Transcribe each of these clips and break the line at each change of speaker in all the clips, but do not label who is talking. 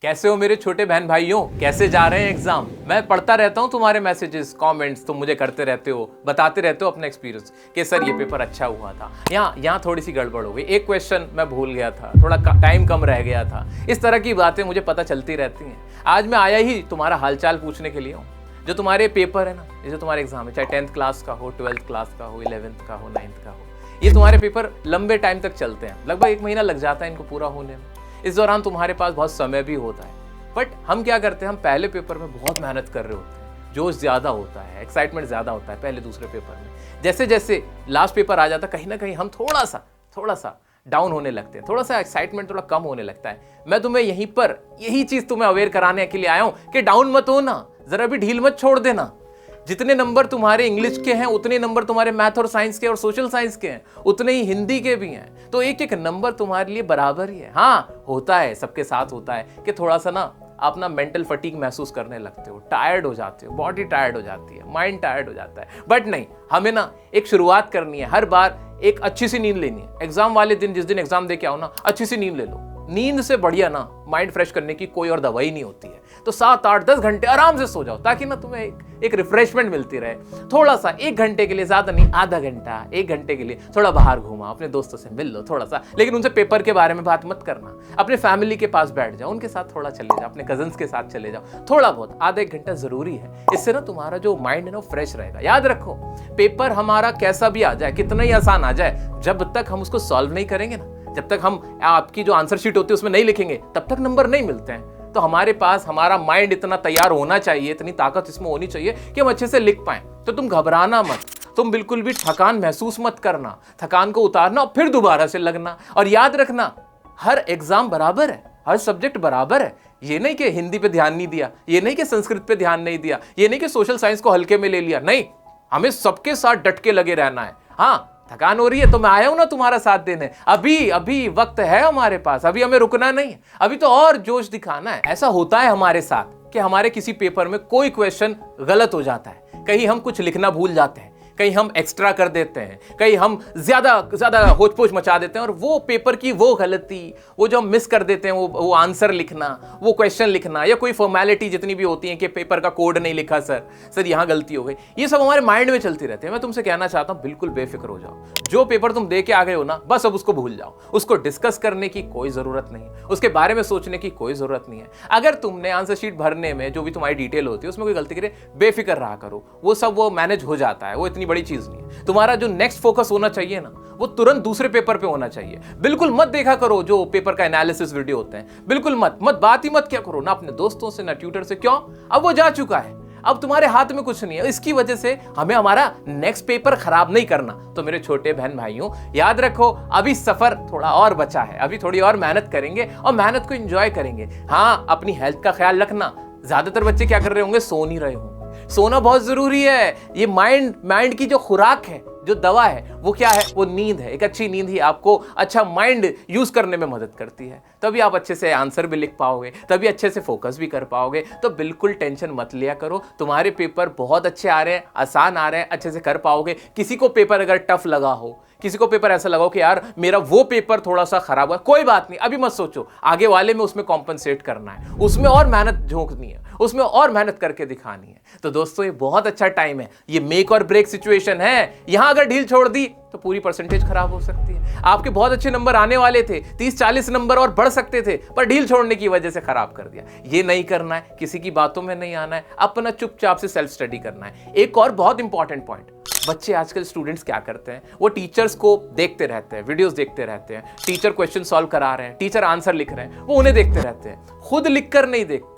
कैसे हो मेरे छोटे बहन भाइयों, कैसे जा रहे हैं एग्जाम। मैं पढ़ता रहता हूँ तुम्हारे मैसेजेस, कमेंट्स तुम मुझे करते रहते हो, बताते रहते हो अपना एक्सपीरियंस कि सर ये पेपर अच्छा हुआ था, यहाँ थोड़ी सी गड़बड़ हो गई, एक क्वेश्चन मैं भूल गया था, थोड़ा टाइम कम रह गया था। इस तरह की बातें मुझे पता चलती रहती हैं। आज मैं आया ही तुम्हारा हालचाल पूछने के लिए हूँ। जो तुम्हारे पेपर है ना, ये जो तुम्हारे एग्जाम है, चाहे 10th क्लास का हो, 12th क्लास का हो, 11th का हो, 9th का हो, ये तुम्हारे पेपर लंबे टाइम तक चलते हैं। लगभग 1 महीना लग जाता है इनको पूरा होने में। इस दौरान तुम्हारे पास बहुत समय भी होता है। बट हम क्या करते हैं, हम पहले पेपर में बहुत मेहनत कर रहे होते हैं, जोश ज़्यादा होता है, एक्साइटमेंट ज़्यादा होता है पहले दूसरे पेपर में। जैसे जैसे लास्ट पेपर आ जाता है, कहीं ना कहीं हम थोड़ा सा डाउन होने लगते हैं, थोड़ा सा एक्साइटमेंट थोड़ा कम होने लगता है। मैं तुम्हें यहीं पर यही चीज़ तुम्हें अवेयर कराने के लिए आया हूँ कि डाउन मत होना, ज़रा भी ढील मत छोड़ देना। जितने नंबर तुम्हारे इंग्लिश के हैं उतने नंबर तुम्हारे मैथ और साइंस के और सोशल साइंस के हैं, उतने ही हिंदी के भी हैं। तो एक एक नंबर तुम्हारे लिए बराबर ही है। हाँ, होता है, सबके साथ होता है कि थोड़ा सा ना आप ना मेंटल फटीग महसूस करने लगते हो, टायर्ड हो जाते हो, बॉडी टायर्ड हो जाती है, माइंड टायर्ड हो जाता है। बट नहीं, हमें ना एक शुरुआत करनी है। हर बार एक अच्छी सी नींद लेनी है। एग्जाम वाले दिन, जिस दिन एग्जाम दे के आओ ना, अच्छी सी नींद ले लो। नींद से बढ़िया ना माइंड फ्रेश करने की कोई और दवाई नहीं होती है। तो 7, 8, 10 घंटे आराम से सो जाओ, ताकि ना तुम्हें एक रिफ्रेशमेंट मिलती रहे। थोड़ा सा 1 घंटे के लिए, ज्यादा नहीं, आधा घंटा 1 घंटे के लिए थोड़ा बाहर घूमा, अपने दोस्तों से मिल लो थोड़ा सा, लेकिन उनसे पेपर के बारे में बात मत करना। अपने फैमिली के पास बैठ जाओ, उनके साथ थोड़ा चले जाओ, अपने कजन्स के साथ चले जाओ, थोड़ा बहुत, आधा 1 घंटा जरूरी है। इससे ना तुम्हारा जो माइंड है ना फ्रेश रहेगा। याद रखो, पेपर हमारा कैसा भी आ जाए, कितना ही आसान आ जाए, जब तक हम उसको सॉल्व नहीं करेंगे ना, जब तक हम आपकी जो आंसर शीट होती है उसमें नहीं लिखेंगे, तब तक नंबर नहीं मिलते हैं। तो हमारे पास हमारा माइंड इतना तैयार होना चाहिए, इतनी ताकत इसमें होनी चाहिए कि हम अच्छे से लिख पाएं। तो तुम घबराना मत, तुम बिल्कुल भी थकान महसूस मत करना, थकान को उतारना और फिर दोबारा से लगना। और याद रखना, हर एग्जाम बराबर है, हर सब्जेक्ट बराबर है। ये नहीं कि हिंदी पे ध्यान नहीं दिया, ये नहीं कि संस्कृत पे ध्यान नहीं दिया, ये नहीं कि सोशल साइंस को हल्के में ले लिया। नहीं, हमें सबके साथ डट के लगे रहना है। हाँ, थकान हो रही है तो मैं आया हूं ना तुम्हारा साथ देने। अभी वक्त है हमारे पास, अभी हमें रुकना नहीं है, अभी तो और जोश दिखाना है। ऐसा होता है हमारे साथ कि हमारे किसी पेपर में कोई क्वेश्चन गलत हो जाता है, कहीं हम कुछ लिखना भूल जाते हैं, कहीं हम एक्स्ट्रा कर देते हैं, कहीं हम ज्यादा होच पोच मचा देते हैं, और वो पेपर की वो गलती, वो जो हम मिस कर देते हैं, वो आंसर लिखना, वो क्वेश्चन लिखना, या कोई फॉर्मेलिटी जितनी भी होती है कि पेपर का कोड नहीं लिखा सर यहाँ गलती हो गई, ये सब हमारे माइंड में चलती रहती है। मैं तुमसे कहना चाहता हूँ, बिल्कुल बेफिक्र हो जाओ। जो पेपर तुम दे के आ गए हो ना, बस अब उसको भूल जाओ। उसको डिस्कस करने की कोई जरूरत नहीं, उसके बारे में सोचने की कोई जरूरत नहीं है। अगर तुमने आंसर शीट भरने में जो भी तुम्हारी डिटेल होती है उसमें कोई गलती करे, बेफिक्र रहा करो, वो सब वो मैनेज हो जाता है, वो इतनी बड़ी चीज नहीं है। तुम्हारा जो नेक्स्ट फोकस होना चाहिए ना, वो तुरंत दूसरे पेपर पे होना चाहिए। बिल्कुल मत देखा करो जो पेपर का एनालिसिस वीडियो होते हैं, बिल्कुल मत बात ही मत क्या करो ना अपने दोस्तों से, ना ट्यूटर से। क्यों? अब वो जा चुका है, अब तुम्हारे हाथ में कुछ नहीं है। इसकी वजह से हमें हमारा नेक्स्ट पेपर खराब नहीं करना। तो मेरे छोटे बहन भाइयों, याद रखो, अभी सफर थोड़ा और बचा है, अभी थोड़ी और मेहनत करेंगे और मेहनत को एंजॉय करेंगे। हाँ, अपनी हेल्थ का ख्याल रखना। ज्यादातर बच्चे क्या कर रहे होंगे, सो नहीं रहे होंगे। सोना बहुत जरूरी है। ये माइंड की जो खुराक है, जो दवा है, वो क्या है? वो नींद है। एक अच्छी नींद ही आपको अच्छा माइंड यूज करने में मदद करती है। तभी आप अच्छे से आंसर भी लिख पाओगे, तभी अच्छे से फोकस भी कर पाओगे। तो बिल्कुल टेंशन मत लिया करो, तुम्हारे पेपर बहुत अच्छे आ रहे हैं, आसान आ रहे हैं, अच्छे से कर पाओगे। किसी को पेपर अगर टफ लगा हो, किसी को पेपर ऐसा लगा हो कि यार मेरा वो पेपर थोड़ा सा खराब हुआ, कोई बात नहीं, अभी मत सोचो, आगे वाले में उसमें कॉम्पनसेट करना है, उसमें और मेहनत झोंकनी है, उसमें और मेहनत करके दिखानी है। तो दोस्तों, ये बहुत अच्छा टाइम है, ये मेक और ब्रेक सिचुएशन है। यहां अगर ढील छोड़ दी तो पूरी परसेंटेज खराब हो सकती है। आपके बहुत अच्छे नंबर आने वाले थे, 30-40 नंबर और बढ़ सकते थे, पर ढील छोड़ने की वजह से खराब कर दिया। ये नहीं करना है, किसी की बातों में नहीं आना है, अपना चुपचाप से सेल्फ स्टडी करना है। एक और बहुत इंपॉर्टेंट पॉइंट, बच्चे आजकल स्टूडेंट्स क्या करते हैं, वो टीचर्स को देखते रहते हैं, वीडियोस देखते रहते हैं, टीचर क्वेश्चन सॉल्व करा रहे हैं, टीचर आंसर लिख रहे हैं, वो उन्हें देखते रहते हैं, खुद लिखकर नहीं देखते,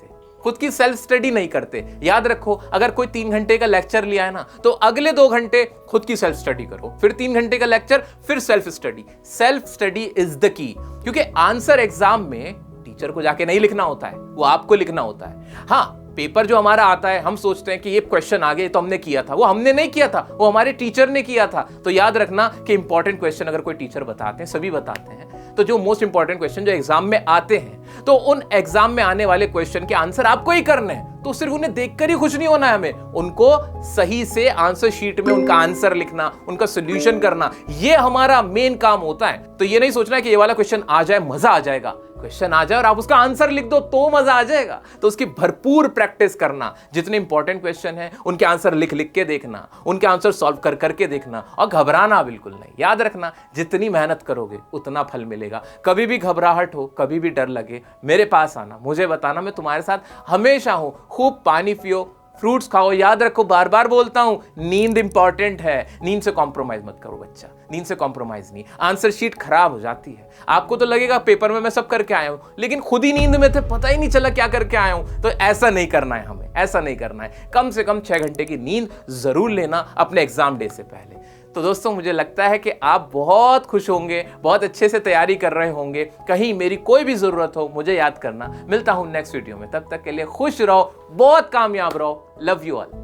खुद की सेल्फ स्टडी नहीं करते। याद रखो, अगर कोई 3 घंटे का लेक्चर लिया है ना, तो अगले 2 घंटे खुद की सेल्फ स्टडी करो, फिर 3 घंटे का लेक्चर, फिर self study. Self study is the key, क्योंकि आंसर एग्जाम में टीचर को जाके नहीं लिखना होता है, वो आपको लिखना होता है। हाँ, पेपर जो हमारा आता है, हम सोचते हैं कि ये क्वेश्चन आ गए तो हमने किया था, वो हमने नहीं किया था, वो हमारे टीचर ने किया था। तो याद रखना कि इंपॉर्टेंट क्वेश्चन अगर कोई टीचर बताते हैं, सभी बताते हैं, तो जो मोस्ट इंपॉर्टेंट क्वेश्चन जो एग्जाम में आते हैं, तो उन एग्जाम में आने वाले क्वेश्चन के आंसर आपको ही करने हैं। तो सिर्फ उन्हें देखकर ही खुश नहीं होना है, हमें उनको सही से आंसर शीट में उनका आंसर लिखना, उनका सोल्यूशन करना, ये हमारा मेन काम होता है। तो ये नहीं सोचना कि ये वाला क्वेश्चन आ जाए मजा आ जाएगा। क्वेश्चन आ जाए और आप उसका आंसर लिख दो तो मजा आ जाएगा। तो उसकी भरपूर प्रैक्टिस करना, जितने इंपॉर्टेंट क्वेश्चन है उनके आंसर लिख लिख के देखना, उनके आंसर सॉल्व कर करके देखना, और घबराना बिल्कुल नहीं। याद रखना, जितनी मेहनत करोगे उतना फल मिलेगा। कभी भी घबराहट हो, कभी भी डर लगे, मेरे पास आना, मुझे बताना, मैं तुम्हारे साथ हमेशा हूं। खूब पानी पियो, फ्रूट्स खाओ। याद रखो, बार बार बोलता हूं, नींद इंपॉर्टेंट है। नींद से कॉम्प्रोमाइज मत करो बच्चा, नींद से कॉम्प्रोमाइज नहीं। आंसर शीट खराब हो जाती है, आपको तो लगेगा पेपर में मैं सब करके आया हूं, लेकिन खुद ही नींद में थे, पता ही नहीं चला क्या करके आया हूं। तो ऐसा नहीं करना है हमें, ऐसा नहीं करना है। कम से कम 6 घंटे की नींद जरूर लेना अपने एग्जाम डे से पहले। तो दोस्तों, मुझे लगता है कि आप बहुत खुश होंगे, बहुत अच्छे से तैयारी कर रहे होंगे। कहीं मेरी कोई भी जरूरत हो मुझे याद करना। मिलता हूं नेक्स्ट वीडियो में, तब तक के लिए खुश रहो, बहुत कामयाब रहो। Love you all.